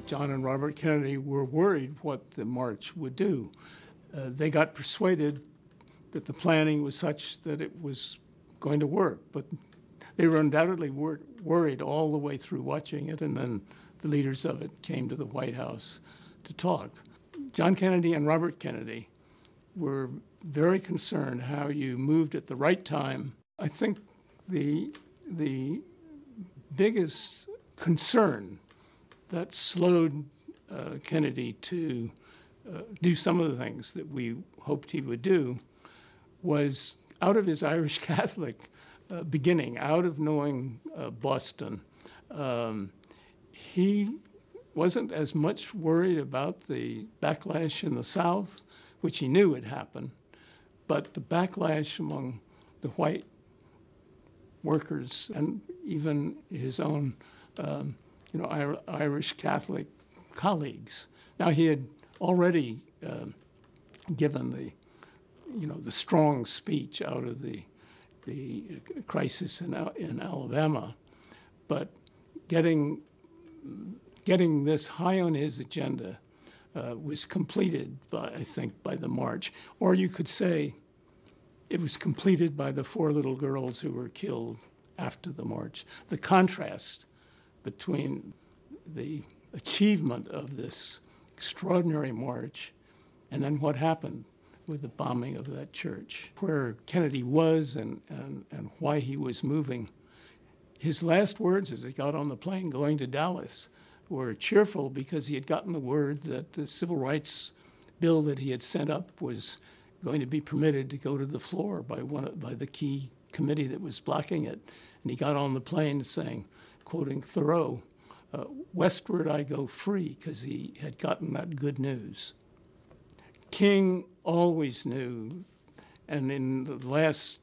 John and Robert Kennedy were worried what the march would do. They got persuaded that the planning was such that it was going to work, but they were undoubtedly worried all the way through watching it, and then the leaders of it came to the White House to talk. John Kennedy and Robert Kennedy were very concerned how you moved at the right time. I think the biggest concern that slowed Kennedy to do some of the things that we hoped he would do was out of his Irish Catholic beginning, out of knowing Boston. He wasn't as much worried about the backlash in the South, which he knew would happen, but the backlash among the white workers and even his own Irish Catholic colleagues. Now, he had already given the strong speech out of the crisis in Alabama, but getting this high on his agenda was completed I think by the march, or you could say it was completed by the 4 little girls who were killed after the march. The contrast between the achievement of this extraordinary march and then what happened with the bombing of that church, where Kennedy was and why he was moving. His last words as he got on the plane going to Dallas were cheerful because he had gotten the word that the civil rights bill that he had sent up was going to be permitted to go to the floor by the key committee that was blocking it. And he got on the plane saying, quoting Thoreau, "Westward I go free," because he had gotten that good news. King always knew, and in the last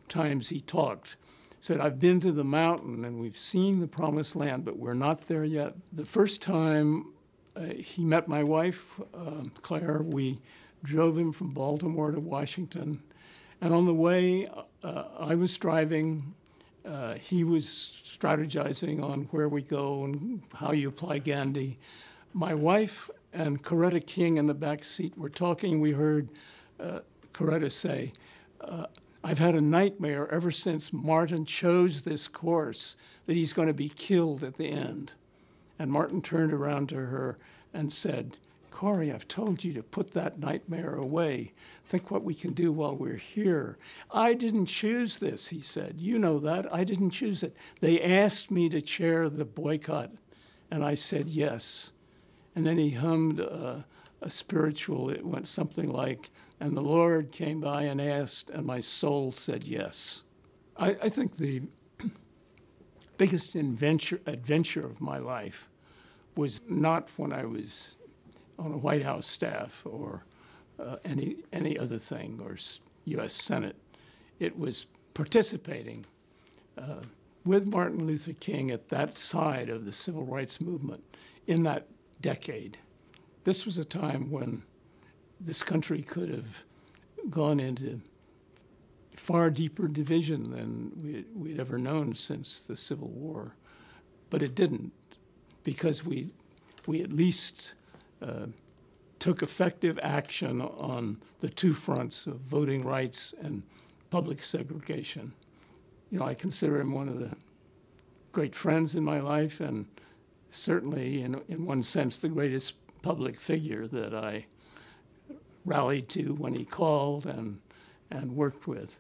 times he talked, said, "I've been to the mountain and we've seen the promised land, but we're not there yet." The first time he met my wife, Claire, we drove him from Baltimore to Washington. And on the way, I was driving. He was strategizing on where we go and how you apply Gandhi. My wife and Coretta King in the back seat were talking. We heard Coretta say, "I've had a nightmare ever since Martin chose this course that he's going to be killed at the end." And Martin turned around to her and said, "Cori, I've told you to put that nightmare away. Think what we can do while we're here." "I didn't choose this," he said. "You know that. I didn't choose it. They asked me to chair the boycott, and I said yes." And then he hummed a spiritual. It went something like, "And the Lord came by and asked, and my soul said yes." I think the biggest adventure of my life was not when I was on a White House staff or any other thing, or U.S. Senate. It was participating with Martin Luther King at that side of the civil rights movement in that decade. This was a time when this country could have gone into far deeper division than we'd ever known since the Civil War. But it didn't, because we at least took effective action on the 2 fronts of voting rights and public segregation. I consider him one of the great friends in my life, and certainly, in one sense, the greatest public figure that I rallied to when he called and worked with.